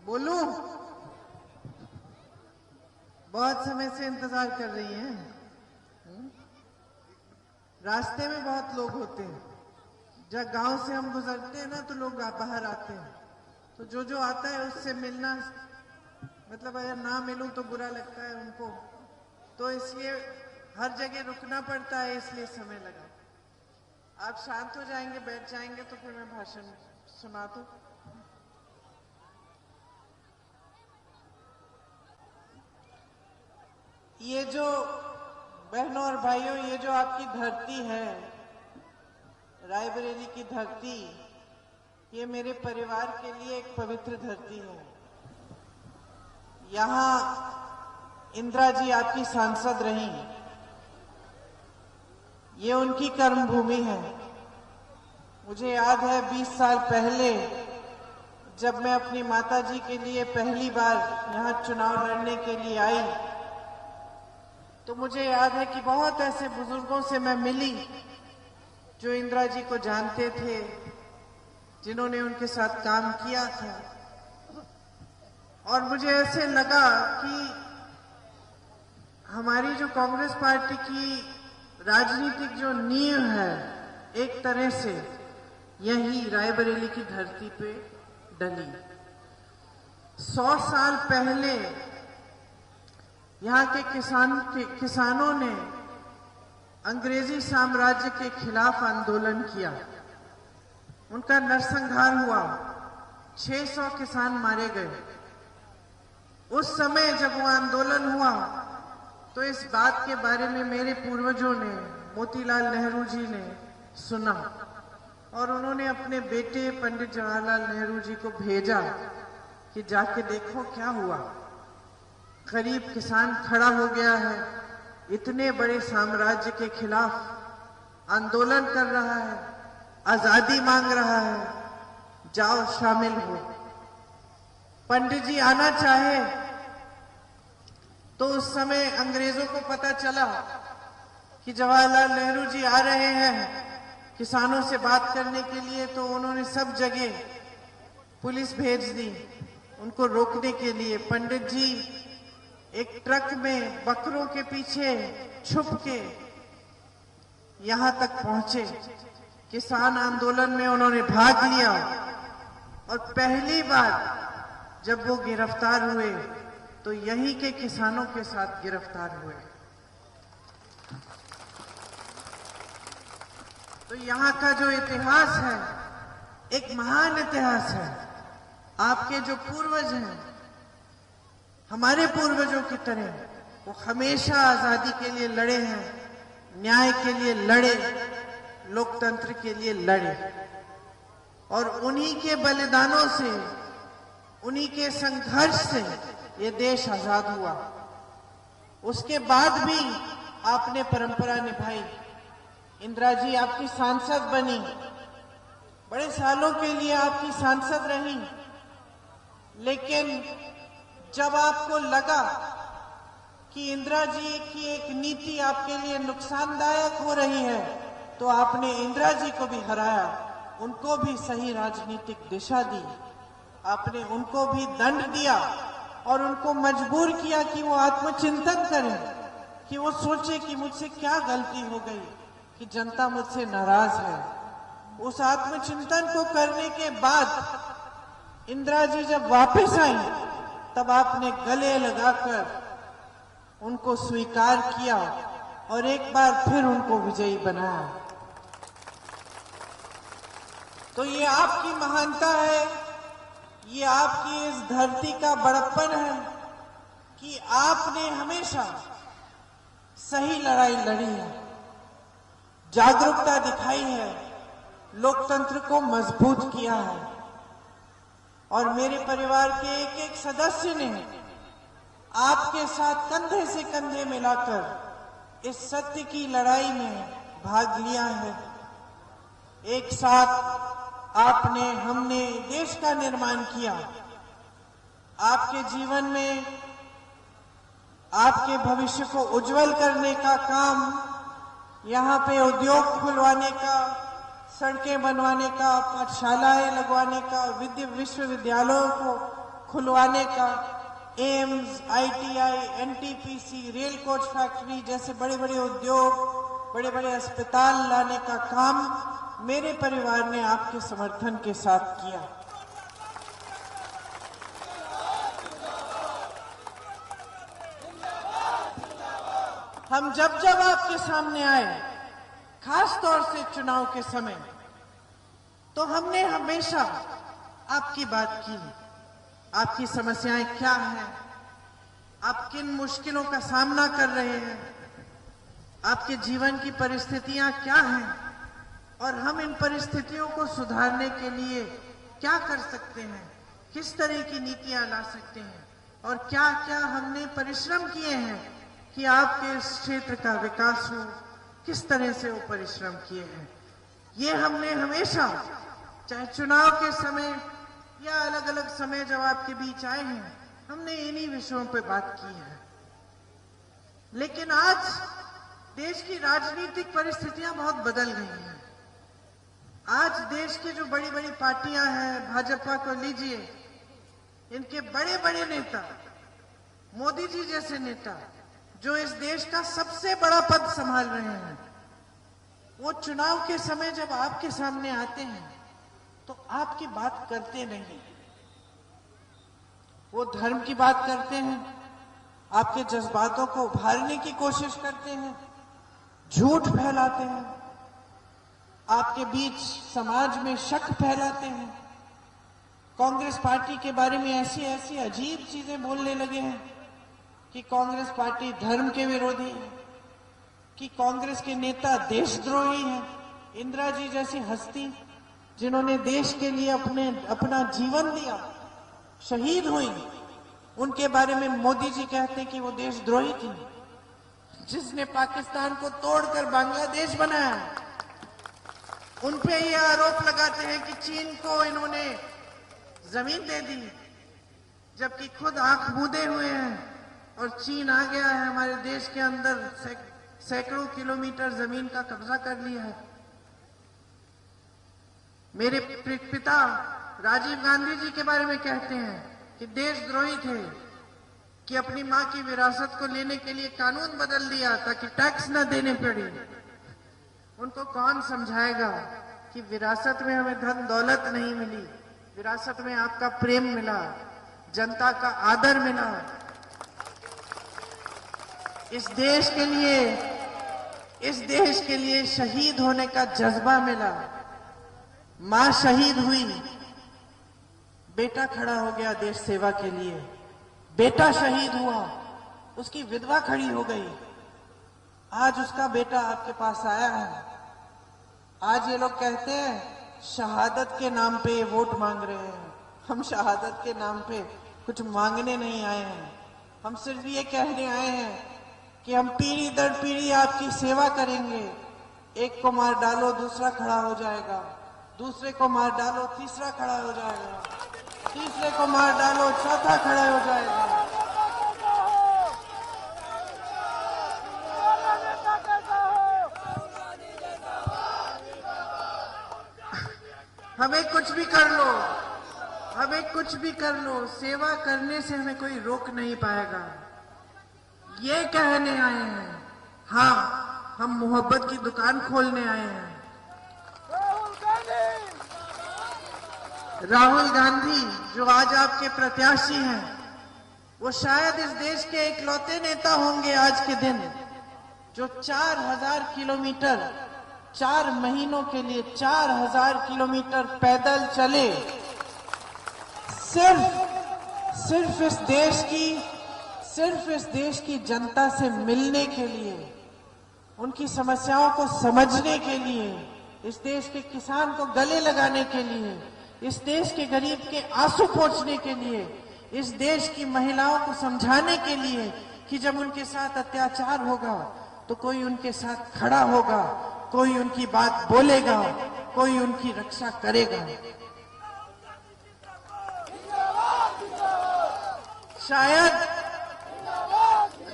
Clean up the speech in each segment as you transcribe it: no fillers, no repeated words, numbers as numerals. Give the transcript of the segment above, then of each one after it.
बोलूं? बहुत समय से इंतजार कर रही हैं। रास्ते में बहुत लोग होते हैं। जब गांव से हम गुजरते हैं ना तो लोग बाहर आते हैं, तो जो आता है उससे मिलना, मतलब अगर ना मिलूं तो बुरा लगता है उनको, तो इसलिए हर जगह रुकना पड़ता है, इसलिए समय लगा। आप शांत हो जाएंगे, बैठ जाएंगे तो फिर मैं भाषण सुना दूं। ये जो बहनों और भाइयों, ये जो आपकी धरती है, रायबरेली की धरती, ये मेरे परिवार के लिए एक पवित्र धरती है। यहाँ इंदिरा जी आपकी सांसद रही, ये उनकी कर्मभूमि है। मुझे याद है 20 साल पहले जब मैं अपनी माता जी के लिए पहली बार यहाँ चुनाव लड़ने के लिए आई, तो मुझे याद है कि बहुत ऐसे बुजुर्गों से मैं मिली जो इंदिरा जी को जानते थे, जिन्होंने उनके साथ काम किया था। और मुझे ऐसे लगा कि हमारी जो कांग्रेस पार्टी की राजनीतिक जो नींव है, एक तरह से यही रायबरेली की धरती पे डली। 100 साल पहले यहाँ के किसानों ने अंग्रेजी साम्राज्य के खिलाफ आंदोलन किया। उनका नरसंहार हुआ, 600 किसान मारे गए। उस समय जब वो आंदोलन हुआ तो इस बात के बारे में मेरे पूर्वजों ने, मोतीलाल नेहरू जी ने सुना, और उन्होंने अपने बेटे पंडित जवाहरलाल नेहरू जी को भेजा कि जाके देखो क्या हुआ। गरीब किसान खड़ा हो गया है, इतने बड़े साम्राज्य के खिलाफ आंदोलन कर रहा है, आजादी मांग रहा है, जाओ शामिल हो। पंडित जी आना चाहे तो उस समय अंग्रेजों को पता चला कि जवाहरलाल नेहरू जी आ रहे हैं किसानों से बात करने के लिए, तो उन्होंने सब जगह पुलिस भेज दी उनको रोकने के लिए। पंडित जी एक ट्रक में बकरों के पीछे छुप के यहां तक पहुंचे। किसान आंदोलन में उन्होंने भाग लिया और पहली बार जब वो गिरफ्तार हुए तो यहीं के किसानों के साथ गिरफ्तार हुए। तो यहाँ का जो इतिहास है एक महान इतिहास है। आपके जो पूर्वज हैं, हमारे पूर्वजों की तरह वो हमेशा आजादी के लिए लड़े हैं, न्याय के लिए लड़े, लोकतंत्र के लिए लड़े, और उन्हीं के बलिदानों से, उन्हीं के संघर्ष से ये देश आजाद हुआ। उसके बाद भी आपने परंपरा निभाई। इंदिरा जी आपकी सांसद बनी, बड़े सालों के लिए आपकी सांसद रही, लेकिन जब आपको लगा कि इंदिरा जी की एक नीति आपके लिए नुकसानदायक हो रही है, तो आपने इंदिरा जी को भी हराया, उनको भी सही राजनीतिक दिशा दी, आपने उनको भी दंड दिया और उनको मजबूर किया कि वो आत्मचिंतन करें, कि वो सोचे कि मुझसे क्या गलती हो गई कि जनता मुझसे नाराज है। उस आत्मचिंतन को करने के बाद इंदिरा जी जब वापस आई, तब आपने गले लगाकर उनको स्वीकार किया और एक बार फिर उनको विजयी बनाया। तो ये आपकी महानता है, ये आपकी इस धरती का बड़प्पन है कि आपने हमेशा सही लड़ाई लड़ी है, जागरूकता दिखाई है, लोकतंत्र को मजबूत किया है। और मेरे परिवार के एक एक सदस्य ने आपके साथ कंधे से कंधे मिलाकर इस सत्य की लड़ाई में भाग लिया है। एक साथ आपने, हमने देश का निर्माण किया। आपके जीवन में आपके भविष्य को उज्जवल करने का काम, यहाँ पे उद्योग खुलवाने का, सड़कें बनवाने का, पाठशालाएं लगवाने का, विश्वविद्यालयों को खुलवाने का, AIIMS, ITI, NTPC, rail coach factory जैसे बड़े बड़े उद्योग, बड़े बड़े अस्पताल लाने का काम मेरे परिवार ने आपके समर्थन के साथ किया। हम जब जब आपके सामने आए, खास तौर से चुनाव के समय, तो हमने हमेशा आपकी बात की। आपकी समस्याएं क्या हैं, आप किन मुश्किलों का सामना कर रहे हैं, आपके जीवन की परिस्थितियां क्या हैं और हम इन परिस्थितियों को सुधारने के लिए क्या कर सकते हैं, किस तरह की नीतियां ला सकते हैं और क्या क्या हमने परिश्रम किए हैं कि आपके इस क्षेत्र का विकास हो, किस तरह से वो परिश्रम किए हैं। ये हमने हमेशा, चाहे चुनाव के समय या अलग अलग समय जब आपके बीच आए हैं, हमने इन्हीं विषयों पे बात की है। लेकिन आज देश की राजनीतिक परिस्थितियां बहुत बदल गई हैं। आज देश की जो बड़ी बड़ी पार्टियां हैं, भाजपा को लीजिए, इनके बड़े बड़े नेता, मोदी जी जैसे नेता जो इस देश का सबसे बड़ा पद संभाल रहे हैं, वो चुनाव के समय जब आपके सामने आते हैं तो आपकी बात करते नहीं। वो धर्म की बात करते हैं, आपके जज्बातों को उभारने की कोशिश करते हैं, झूठ फैलाते हैं, आपके बीच समाज में शक फैलाते हैं, कांग्रेस पार्टी के बारे में ऐसी ऐसी अजीब चीजें बोलने लगे हैं कि कांग्रेस पार्टी धर्म के विरोधी है, कि कांग्रेस के नेता देशद्रोही हैं। इंदिरा जी जैसी हस्ती जिन्होंने देश के लिए अपना जीवन दिया, शहीद हुई, उनके बारे में मोदी जी कहते हैं कि वो देशद्रोही थी। जिसने पाकिस्तान को तोड़कर बांग्लादेश बनाया, उन पे ये आरोप लगाते हैं कि चीन को इन्होंने जमीन दे दी, जबकि खुद आंख मूंदे हुए हैं और चीन आ गया है हमारे देश के अंदर, सैकड़ों किलोमीटर जमीन का कब्जा कर लिया है। मेरे पिता राजीव गांधी जी के बारे में कहते हैं कि देशद्रोही थे, कि अपनी मां की विरासत को लेने के लिए कानून बदल दिया ताकि टैक्स न देने पड़े। उनको कौन समझाएगा कि विरासत में हमें धन दौलत नहीं मिली, विरासत में आपका प्रेम मिला, जनता का आदर मिला, इस देश के लिए शहीद होने का जज्बा मिला। मां शहीद हुई, बेटा खड़ा हो गया देश सेवा के लिए, बेटा शहीद हुआ, उसकी विधवा खड़ी हो गई, आज उसका बेटा आपके पास आया है। आज ये लोग कहते हैं शहादत के नाम पे ये वोट मांग रहे हैं। हम शहादत के नाम पे कुछ मांगने नहीं आए हैं, हम सिर्फ ये कहने आए हैं कि हम पीढ़ी दर पीढ़ी आपकी सेवा करेंगे। एक को मार डालो दूसरा खड़ा हो जाएगा, दूसरे को मार डालो तीसरा खड़ा हो जाएगा, तीसरे को मार डालो चौथा खड़ा हो जाएगा। हमें कुछ भी कर लो, हमें कुछ भी कर लो, सेवा करने से हमें कोई रोक नहीं पाएगा। ये कहने आए हैं, हाँ हम मोहब्बत की दुकान खोलने आए हैं। राहुल गांधी जो आज आपके प्रत्याशी हैं, वो शायद इस देश के इकलौते नेता होंगे आज के दिन जो 4000 किलोमीटर 4 महीनों के लिए 4000 किलोमीटर पैदल चले, सिर्फ इस देश की जनता से मिलने के लिए, उनकी समस्याओं को समझने के लिए, इस देश के किसान को गले लगाने के लिए, इस देश के गरीब के आंसू पोंछने के लिए, इस देश की महिलाओं को समझाने के लिए कि जब उनके साथ अत्याचार होगा तो कोई उनके साथ खड़ा होगा, कोई उनकी बात बोलेगा, कोई उनकी रक्षा करेगा। शायद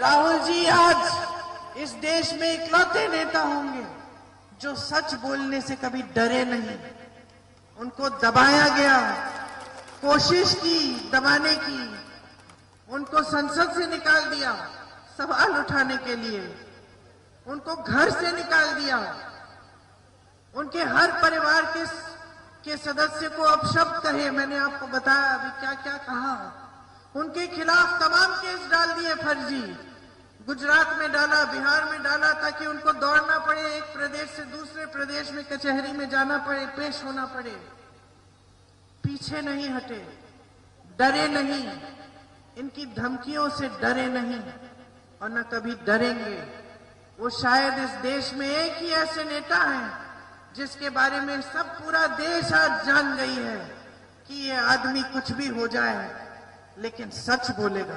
राहुल जी आज इस देश में इकलौते नेता होंगे जो सच बोलने से कभी डरे नहीं। उनको दबाया गया, कोशिश की दबाने की, उनको संसद से निकाल दिया सवाल उठाने के लिए, उनको घर से निकाल दिया, उनके हर परिवार के सदस्य को अपशब्द कहे। मैंने आपको बताया अभी क्या क्या कहा। उनके खिलाफ तमाम केस डाल दिए फर्जी। गुजरात में डाला, बिहार में डाला, ताकि उनको दौड़ना पड़े, एक प्रदेश से दूसरे प्रदेश में कचहरी में जाना पड़े, पेश होना पड़े। पीछे नहीं हटे, डरे नहीं, इनकी धमकियों से डरे नहीं और न कभी डरेंगे। वो शायद इस देश में एक ही ऐसे नेता हैं जिसके बारे में सब पूरा देश आज जान गई है कि ये आदमी कुछ भी हो जाए लेकिन सच बोलेगा।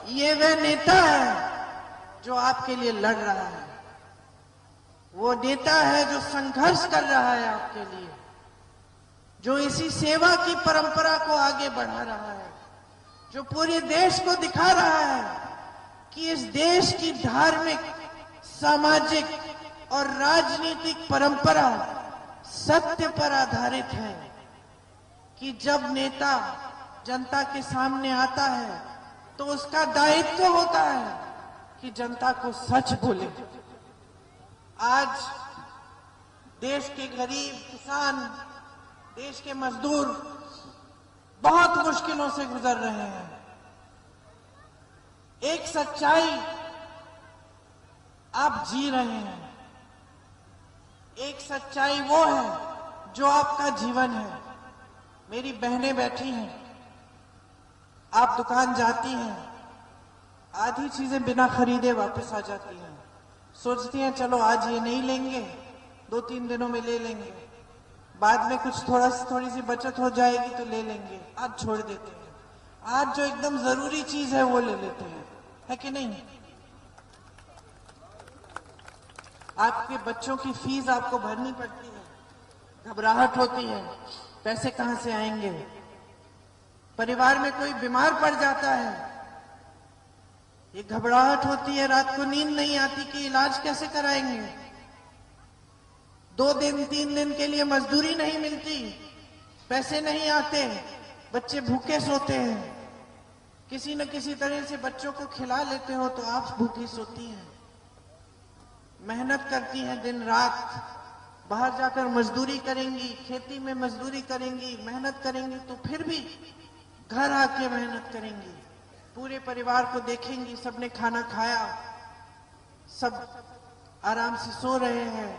ये वह नेता है जो आपके लिए लड़ रहा है, वो नेता है जो संघर्ष कर रहा है आपके लिए, जो इसी सेवा की परंपरा को आगे बढ़ा रहा है, जो पूरे देश को दिखा रहा है कि इस देश की धार्मिक, सामाजिक और राजनीतिक परंपरा सत्य पर आधारित है कि जब नेता जनता के सामने आता है तो उसका दायित्व होता है कि जनता को सच बोले। आज देश के गरीब किसान, देश के मजदूर बहुत मुश्किलों से गुजर रहे हैं। एक सच्चाई आप जी रहे हैं, एक सच्चाई वो है जो आपका जीवन है। मेरी बहनें बैठी हैं, आप दुकान जाती हैं, आधी चीजें बिना खरीदे वापस आ जाती हैं, सोचती हैं चलो आज ये नहीं लेंगे, 2-3 दिनों में ले लेंगे, बाद में कुछ थोड़ी सी बचत हो जाएगी तो ले लेंगे, आज छोड़ देते हैं। आज जो एकदम जरूरी चीज है वो ले लेते हैं, है कि नहीं? आपके बच्चों की फीस आपको भरनी पड़ती है, घबराहट होती है, पैसे कहां से आएंगे? परिवार में कोई बीमार पड़ जाता है, ये घबराहट होती है, रात को नींद नहीं आती कि इलाज कैसे कराएंगे। 2 दिन 3 दिन के लिए मजदूरी नहीं मिलती, पैसे नहीं आते, बच्चे भूखे सोते हैं। किसी न किसी तरह से बच्चों को खिला लेते हो तो आप भूखी सोती हैं। मेहनत करती हैं दिन रात, बाहर जाकर मजदूरी करेंगी, खेती में मजदूरी करेंगी, मेहनत करेंगी, तो फिर भी घर आके मेहनत करेंगी, पूरे परिवार को देखेंगी, सबने खाना खाया, सब आराम से सो रहे हैं,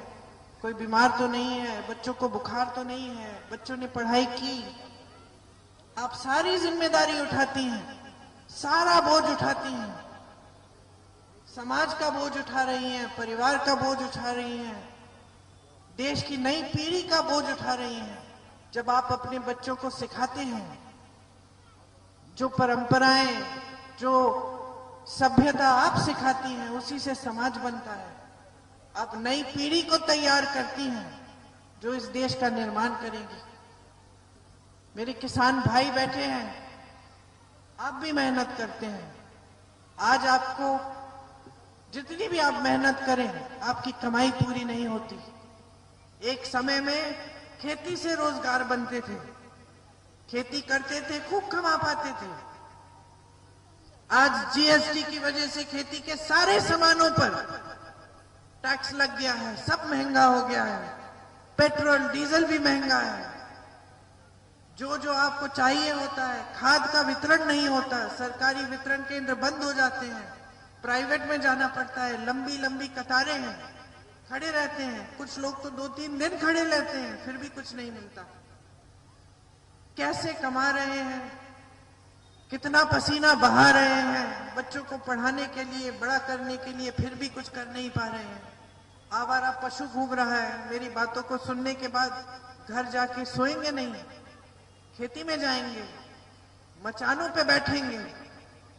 कोई बीमार तो नहीं है, बच्चों को बुखार तो नहीं है, बच्चों ने पढ़ाई की। आप सारी जिम्मेदारी उठाती हैं, सारा बोझ उठाती हैं, समाज का बोझ उठा रही हैं, परिवार का बोझ उठा रही हैं, देश की नई पीढ़ी का बोझ उठा रही हैं। जब आप अपने बच्चों को सिखाते हैं जो परंपराएं, जो सभ्यता आप सिखाती हैं, उसी से समाज बनता है। आप नई पीढ़ी को तैयार करती हैं जो इस देश का निर्माण करेगी। मेरे किसान भाई बैठे हैं, आप भी मेहनत करते हैं। आज आपको जितनी भी आप मेहनत करें, आपकी कमाई पूरी नहीं होती। एक समय में खेती से रोजगार बनते थे, खेती करते थे, खूब कमा पाते थे। आज जीएसटी की वजह से खेती के सारे सामानों पर टैक्स लग गया है, सब महंगा हो गया है, पेट्रोल डीजल भी महंगा है। जो आपको चाहिए होता है, खाद का वितरण नहीं होता, सरकारी वितरण केंद्र बंद हो जाते हैं, प्राइवेट में जाना पड़ता है, लंबी लंबी कतारें हैं, खड़े रहते हैं। कुछ लोग तो 2-3 दिन खड़े रहते हैं, फिर भी कुछ नहीं मिलता। कैसे कमा रहे हैं, कितना पसीना बहा रहे हैं बच्चों को पढ़ाने के लिए, बड़ा करने के लिए, फिर भी कुछ कर नहीं पा रहे हैं। आवारा पशु घूम रहा है। मेरी बातों को सुनने के बाद घर जाके सोएंगे नहीं, खेती में जाएंगे, मचानों पे बैठेंगे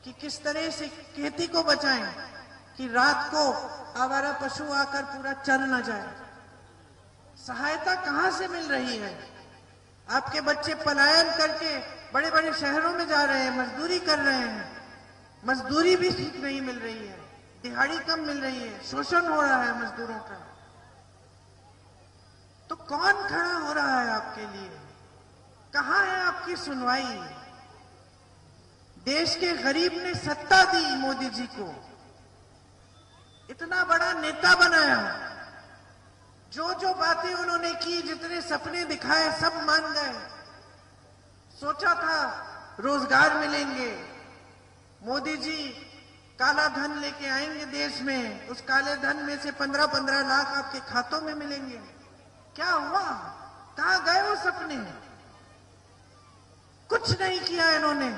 कि किस तरह से खेती को बचाएं कि रात को आवारा पशु आकर पूरा चर न जाए। सहायता कहां से मिल रही है? आपके बच्चे पलायन करके बड़े बड़े शहरों में जा रहे हैं, मजदूरी कर रहे हैं, मजदूरी भी ठीक नहीं मिल रही है, दिहाड़ी कम मिल रही है, शोषण हो रहा है मजदूरों का। तो कौन खड़ा हो रहा है आपके लिए? कहां है आपकी सुनवाई? देश के गरीब ने सत्ता दी मोदी जी को, इतना बड़ा नेता बनाया, जो जो बातें उन्होंने की, जितने सपने दिखाए, सब मान गए। सोचा था रोजगार मिलेंगे, मोदी जी काला धन लेके आएंगे देश में, उस काले धन में से 15-15 लाख आपके खातों में मिलेंगे। क्या हुआ? कहां गए वो सपने? कुछ नहीं किया इन्होंने,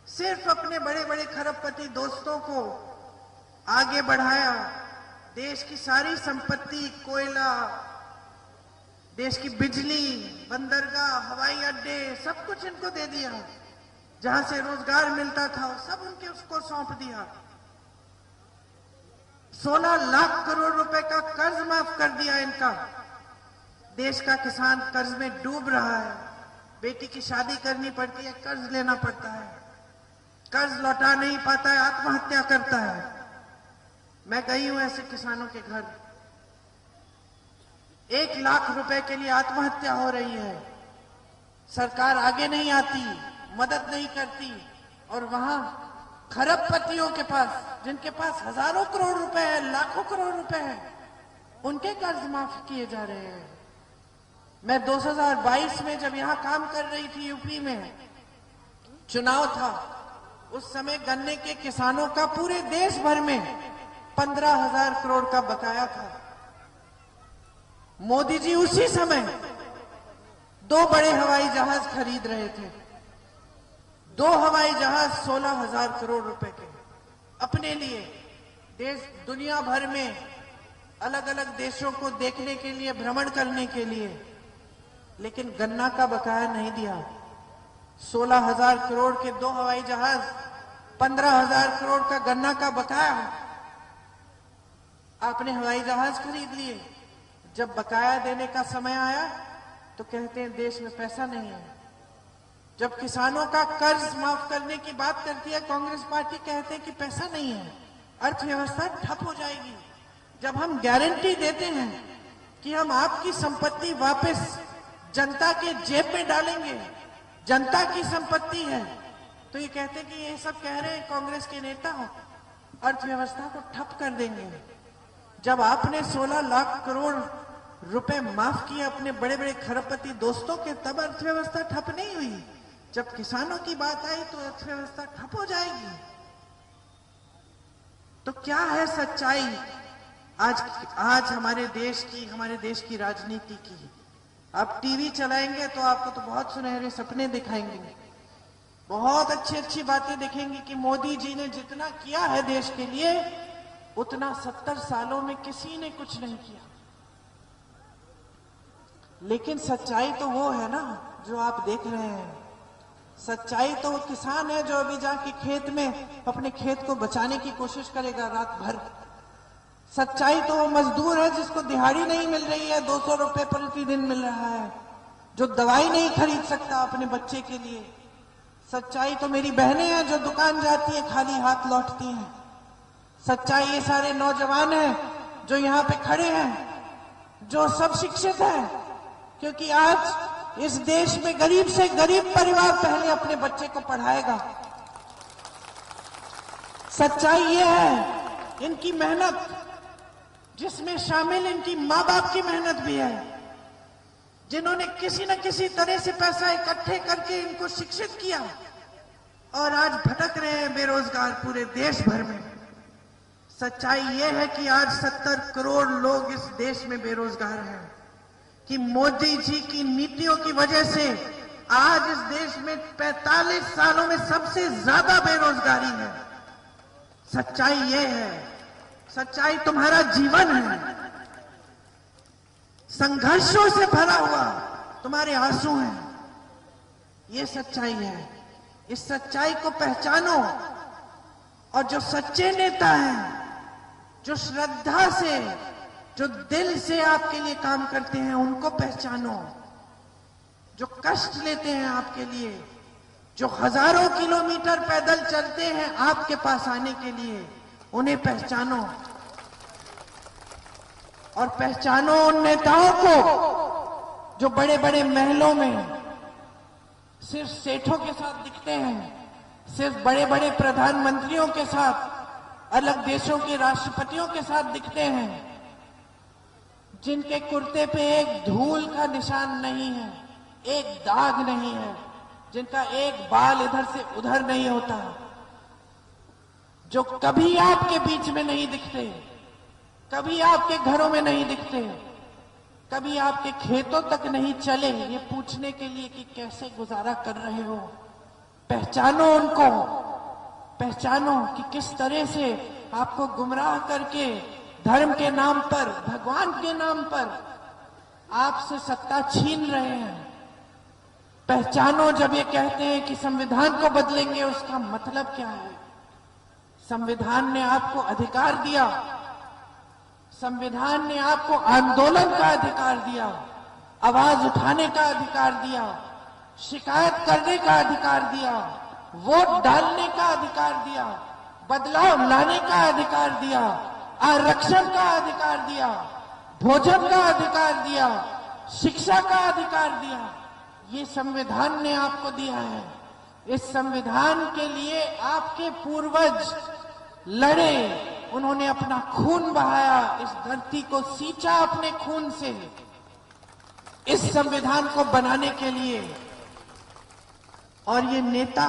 सिर्फ अपने बड़े बड़े खरबपति दोस्तों को आगे बढ़ाया। देश की सारी संपत्ति, कोयला, देश की बिजली, बंदरगाह, हवाई अड्डे, सब कुछ इनको दे दिया। जहां से रोजगार मिलता था वो सब उनके उसको सौंप दिया। 16 लाख करोड़ रुपए का कर्ज माफ कर दिया इनका। देश का किसान कर्ज में डूब रहा है, बेटी की शादी करनी पड़ती है, कर्ज लेना पड़ता है, कर्ज लौटा नहीं पाता है, आत्महत्या करता है। मैं गई हूं ऐसे किसानों के घर, 1 लाख रुपए के लिए आत्महत्या हो रही है, सरकार आगे नहीं आती, मदद नहीं करती, और वहां खरबपतियों के पास, जिनके पास हजारों करोड़ रुपए है, लाखों करोड़ रुपए है, उनके कर्ज माफ किए जा रहे हैं। मैं 2022 में जब यहां काम कर रही थी, यूपी में चुनाव था, उस समय गन्ने के किसानों का पूरे देश भर में 15,000 करोड़ का बकाया था। मोदी जी उसी समय 2 बड़े हवाई जहाज खरीद रहे थे, 2 हवाई जहाज 16,000 करोड़ रुपए के, अपने लिए, देश दुनिया भर में अलग अलग देशों को देखने के लिए, भ्रमण करने के लिए। लेकिन गन्ना का बकाया नहीं दिया। 16,000 करोड़ के 2 हवाई जहाज, 15,000 करोड़ का गन्ना का बकाया, आपने हवाई जहाज खरीद लिए। जब बकाया देने का समय आया तो कहते हैं देश में पैसा नहीं है। जब किसानों का कर्ज माफ करने की बात करती है कांग्रेस पार्टी, कहते हैं कि पैसा नहीं है, अर्थव्यवस्था ठप हो जाएगी। जब हम गारंटी देते हैं कि हम आपकी संपत्ति वापस जनता के जेब में डालेंगे, जनता की संपत्ति है, तो ये कहते हैं कि ये सब कह रहे हैं कांग्रेस के नेता, अर्थव्यवस्था को ठप कर देंगे। जब आपने 16 लाख करोड़ रुपए माफ किए अपने बड़े बड़े खरबपति दोस्तों के, तब अर्थव्यवस्था ठप नहीं हुई। जब किसानों की बात आई तो अर्थव्यवस्था ठप हो जाएगी। तो क्या है सच्चाई आज हमारे देश की राजनीति की? आप टीवी चलाएंगे तो आपको तो बहुत सुनहरे सपने दिखाएंगे, बहुत अच्छी अच्छी बातें दिखेंगी कि मोदी जी ने जितना किया है देश के लिए, उतना 70 सालों में किसी ने कुछ नहीं किया। लेकिन सच्चाई तो वो है ना जो आप देख रहे हैं। सच्चाई तो वो किसान है जो अभी जाके खेत में अपने खेत को बचाने की कोशिश करेगा रात भर। सच्चाई तो वो मजदूर है जिसको दिहाड़ी नहीं मिल रही है, 200 रुपए प्रतिदिन मिल रहा है, जो दवाई नहीं खरीद सकता अपने बच्चे के लिए। सच्चाई तो मेरी बहनें हैं जो दुकान जाती है खाली हाथ लौटती हैं। सच्चाई ये सारे नौजवान हैं जो यहाँ पे खड़े हैं, जो सब शिक्षित हैं, क्योंकि आज इस देश में गरीब से गरीब परिवार पहले अपने बच्चे को पढ़ाएगा। सच्चाई ये है इनकी मेहनत, जिसमें शामिल इनकी माँ बाप की मेहनत भी है, जिन्होंने किसी न किसी तरह से पैसा इकट्ठे करके इनको शिक्षित किया और आज भटक रहे हैं बेरोजगार पूरे देश भर में। सच्चाई यह है कि आज 70 करोड़ लोग इस देश में बेरोजगार हैं, कि मोदी जी की नीतियों की वजह से आज इस देश में 45 सालों में सबसे ज्यादा बेरोजगारी है। सच्चाई यह है, सच्चाई तुम्हारा जीवन है, संघर्षों से भरा हुआ तुम्हारे आंसू हैं, ये सच्चाई है। इस सच्चाई को पहचानो और जो सच्चे नेता हैं, जो श्रद्धा से जो दिल से आपके लिए काम करते हैं उनको पहचानो, जो कष्ट लेते हैं आपके लिए, जो हजारों किलोमीटर पैदल चलते हैं आपके पास आने के लिए, उन्हें पहचानो। और पहचानो उन नेताओं को जो बड़े बड़े महलों में सिर्फ सेठों के साथ दिखते हैं, सिर्फ बड़े बड़े प्रधानमंत्रियों के साथ, अलग देशों के राष्ट्रपतियों के साथ दिखते हैं, जिनके कुर्ते पे एक धूल का निशान नहीं है, एक दाग नहीं है, जिनका एक बाल इधर से उधर नहीं होता, जो कभी आपके बीच में नहीं दिखते, कभी आपके घरों में नहीं दिखते, कभी आपके खेतों तक नहीं चले ये पूछने के लिए कि कैसे गुजारा कर रहे हो। पहचानो उनको, पहचानो कि किस तरह से आपको गुमराह करके धर्म के नाम पर, भगवान के नाम पर आपसे सत्ता छीन रहे हैं। पहचानो जब ये कहते हैं कि संविधान को बदलेंगे, उसका मतलब क्या है। संविधान ने आपको अधिकार दिया, संविधान ने आपको आंदोलन का अधिकार दिया, आवाज उठाने का अधिकार दिया, शिकायत करने का अधिकार दिया, वोट डालने का अधिकार दिया, बदलाव लाने का अधिकार दिया, आरक्षण का अधिकार दिया, भोजन का अधिकार दिया, शिक्षा का अधिकार दिया। ये संविधान ने आपको दिया है। इस संविधान के लिए आपके पूर्वज लड़े, उन्होंने अपना खून बहाया, इस धरती को सींचा अपने खून से इस संविधान को बनाने के लिए। और ये नेता,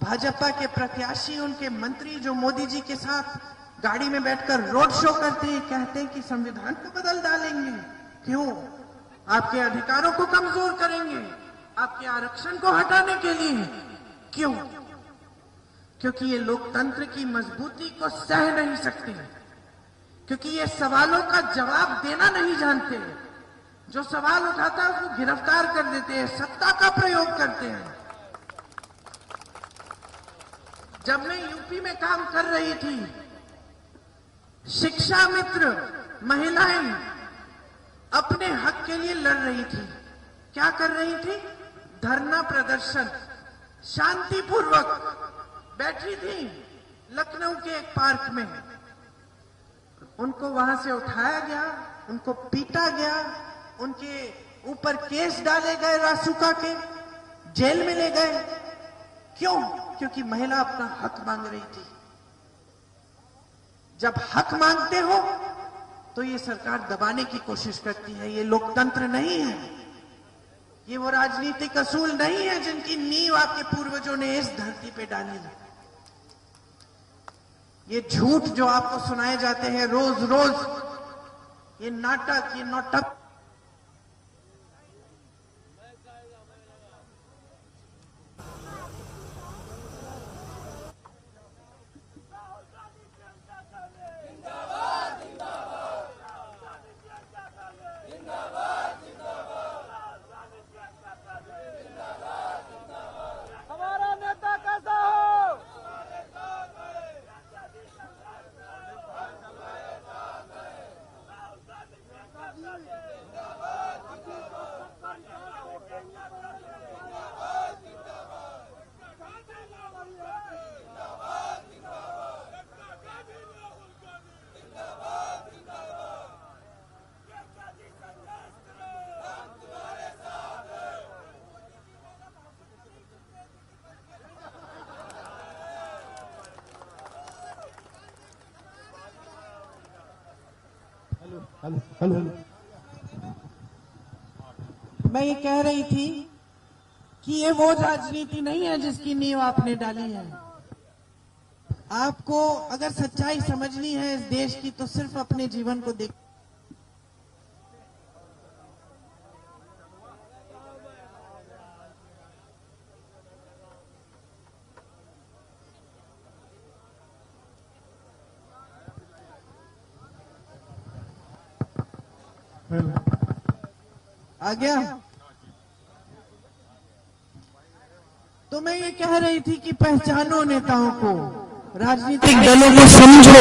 भाजपा के प्रत्याशी, उनके मंत्री जो मोदी जी के साथ गाड़ी में बैठकर रोड शो करते हैं, कहते हैं कि संविधान को बदल डालेंगे। क्यों? आपके अधिकारों को कमजोर करेंगे, आपके आरक्षण को हटाने के लिए। क्यों? क्योंकि ये लोकतंत्र की मजबूती को सह नहीं सकते, क्योंकि ये सवालों का जवाब देना नहीं जानते। जो सवाल उठाता है उसको गिरफ्तार कर देते हैं, सत्ता का प्रयोग करते हैं। जब मैं यूपी में काम कर रही थी, शिक्षा मित्र महिलाएं अपने हक के लिए लड़ रही थी। क्या कर रही थी? धरना प्रदर्शन, शांतिपूर्वक बैठी थी लखनऊ के एक पार्क में। उनको वहां से उठाया गया, उनको पीटा गया, उनके ऊपर केस डाले गए, रासुका के जेल में ले गए। क्यों? क्योंकि महिला अपना हक मांग रही थी। जब हक मांगते हो तो ये सरकार दबाने की कोशिश करती है। ये लोकतंत्र नहीं है, ये वो राजनीतिक असूल नहीं है जिनकी नींव आपके पूर्वजों ने इस धरती पे डाली है। ये झूठ जो आपको सुनाए जाते हैं रोज रोज, ये नाटक, ये नौटंकी, हेलो। मैं ये कह रही थी कि ये वो राजनीति नहीं है जिसकी नींव आपने डाली है। आपको अगर सच्चाई समझनी है इस देश की तो सिर्फ अपने जीवन को देख। आ गया? तो मैं ये कह रही थी कि पहचानो नेताओं को, राजनीतिक दलों को समझो,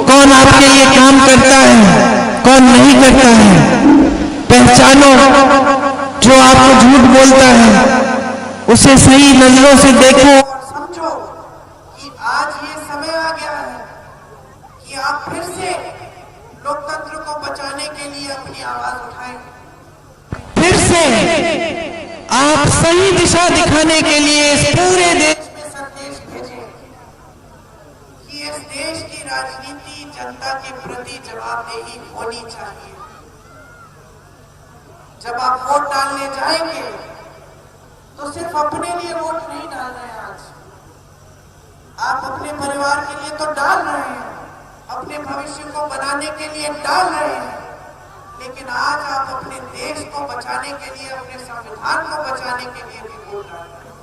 कौन आपके लिए काम करता है। काम नहीं करता है। पहचानो, जो आपको झूठ बोलता है उसे सही नजरों से देखो और समझो कि आज ये समय आ गया है कि आप फिर से लोकतंत्र को बचाने के लिए अपनी आवाज उठाएं। फिर से आप सही दिशा दिखाने के लिए इस पूरे देश में संदेश भेजें कि इस देश की राजनीति जनता के प्रति जवाबदेही होनी चाहिए। जब आप वोट डालने जाएंगे तो सिर्फ अपने लिए वोट नहीं डाल रहे हैं। आज आप अपने परिवार के लिए तो डाल रहे हैं, अपने भविष्य को बनाने के लिए डाल रहे हैं, लेकिन आज आप अपने देश को बचाने के लिए, अपने संविधान को बचाने के लिए भी वोट डाल रहे हैं।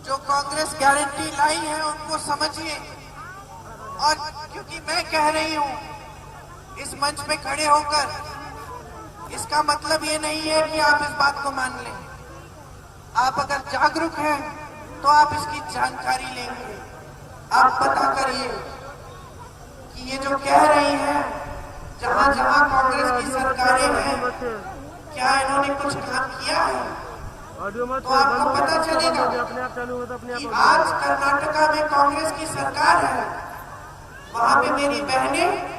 जो कांग्रेस गारंटी लाई है उनको समझिए, और क्योंकि मैं कह रही हूं इस मंच पे खड़े होकर, इसका मतलब ये नहीं है कि आप इस बात को मान लें। आप अगर जागरूक हैं तो आप इसकी जानकारी लेंगे। आप पता करिए कि ये जो कह रही हैं, जहां जहां कांग्रेस की सरकारें हैं, क्या इन्होंने कुछ काम किया है? तो आपको पता चलेगा कि आज कर्नाटका में कांग्रेस की सरकार है, वहां पे मेरी बहनें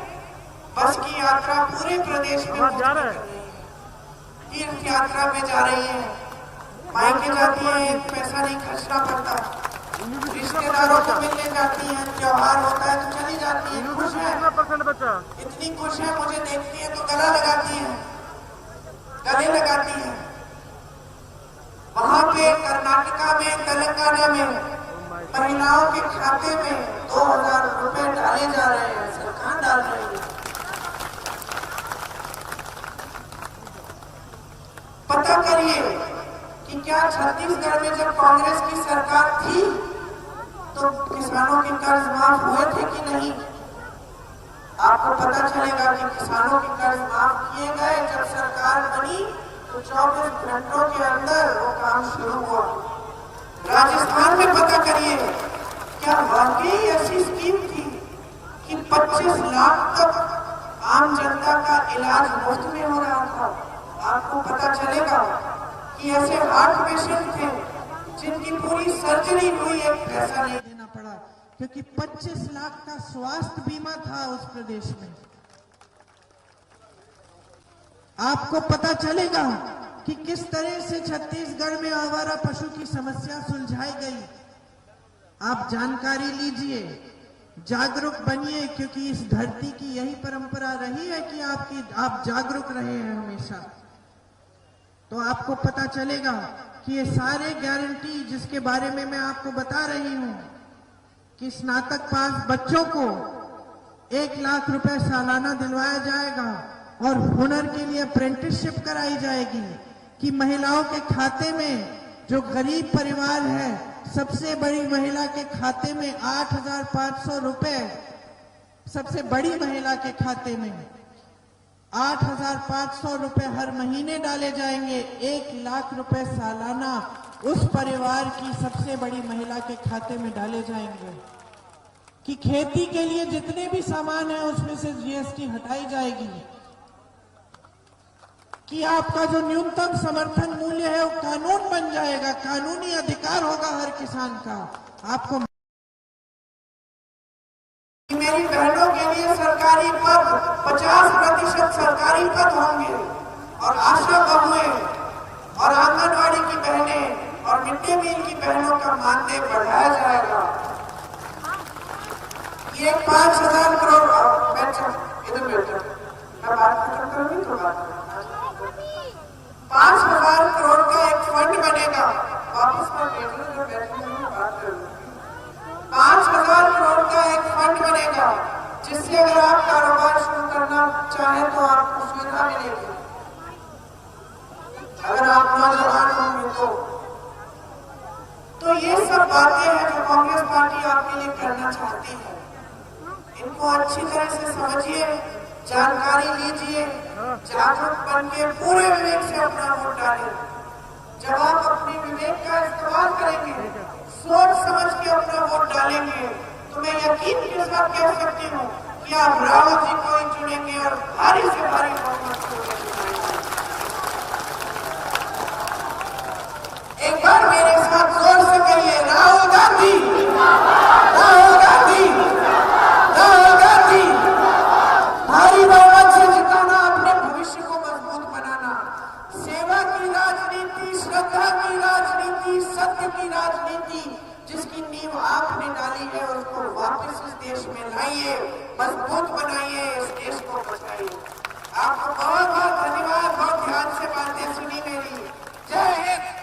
बस की यात्रा पूरे प्रदेश में जा रही है, तीर्थ यात्रा में जा रही है, मायके जाती है, पैसा नहीं खर्चना पड़ता, रिश्तेदारों को मिलने जाती है, त्योहार होता है तो चली जाती है, खुश है, इतनी खुश है, मुझे देखती है तो गला लगाती है, गले लगाती है। वहां पे कर्नाटका में, तेलंगाना में महिलाओं के खाते में 2000 रुपए डाले जा रहे हैं, सरकार डाल रही है। पता करिए कि क्या छत्तीसगढ़ में जब कांग्रेस की सरकार थी तो किसानों के कर्ज माफ हुए थे कि नहीं? आपको पता चलेगा कि किसानों के कर्ज माफ किए गए। जब सरकार बनी तो 24 घंटों के अंदर वो काम शुरू हुआ। राजस्थान में पता करिए, क्या वाकई ऐसी स्कीम थी कि 25 लाख तक आम जनता का इलाज मुफ्त में हो रहा था? आपको पता चलेगा कि ऐसे हार्ट पेशेंट थे जिनकी पूरी सर्जरी हुई, एक पैसा नहीं देना पड़ा, क्योंकि 25 लाख का स्वास्थ्य बीमा था उस प्रदेश में। आपको पता चलेगा कि किस तरह से छत्तीसगढ़ में आवारा पशु की समस्या सुलझाई गई। आप जानकारी लीजिए, जागरूक बनिए, क्योंकि इस धरती की यही परंपरा रही है कि आप जागरूक रहे हैं हमेशा। तो आपको पता चलेगा कि ये सारे गारंटी जिसके बारे में मैं आपको बता रही हूं कि स्नातक पास बच्चों को 1 लाख रुपए सालाना दिलवाया जाएगा और हुनर के लिए अप्रेंटिसशिप कराई जाएगी, कि महिलाओं के खाते में, जो गरीब परिवार है, सबसे बड़ी महिला के खाते में 8,500 रुपए, सबसे बड़ी महिला के खाते में 8,500 रुपए हर महीने डाले जाएंगे। 1 लाख रुपए सालाना उस परिवार की सबसे बड़ी महिला के खाते में डाले जाएंगे। कि खेती के लिए जितने भी सामान है उसमें से जीएसटी हटाई जाएगी। कि आपका जो न्यूनतम समर्थन मूल्य है वो कानून बन जाएगा, कानूनी अधिकार होगा हर किसान का। आपको मेरी बहनों के लिए सरकारी पद 50% सरकारी पद होंगे, और आशा बहुएं और आंगनवाड़ी की बहनें और मिड डे मील की बहनों का मानदेय बढ़ाया जाएगा। ये 5,000 करोड़, इधर बैठो, मैं बात खत्म करूंगी तो बात 5,000 करोड़ का एक फंड बनेगा। वापस मैं बात करूंगी। 5,000 करोड़ का एक फंड बनेगा, जिससे अगर आप कारोबार शुरू करना चाहें तो आपको सुविधा मिलेगी। अगर आप नौजवान होंगे तो ये सब बातें हैं जो कांग्रेस पार्टी आपके लिए करना चाहती है। इनको अच्छी तरह से समझिए, जानकारी लीजिए, जागरूक बन के पूरे विवेक से अपना वोट डालें। जब आप अपने विवेक का इस्तेमाल करेंगे, सोच समझ के अपना वोट डालेंगे, तो तो मैं यकीन के साथ कह सकती हूँ कि आप राहुल जी को ही चुनेंगे और भारी से भारी बहुमत से उन्हें जिताएंगे। एक बार मेरे साथ जोर से कहिए, राहुल गांधी, राहुल गांधी, राहुल गांधी। भारी बहुमत से जिताना, अपने भविष्य को मजबूत बनाना, सेवा की राजनीति, श्रद्धा की राजनीति, सत्य की राजनीति, जिसकी नींव आपने डाली है उसको वापस इस देश में लाइए, मजबूत बनाइए, इस देश को बचाइए। आपको बहुत बहुत धन्यवाद। बहुत ध्यान से बातें सुनी मेरी। जय हिंद।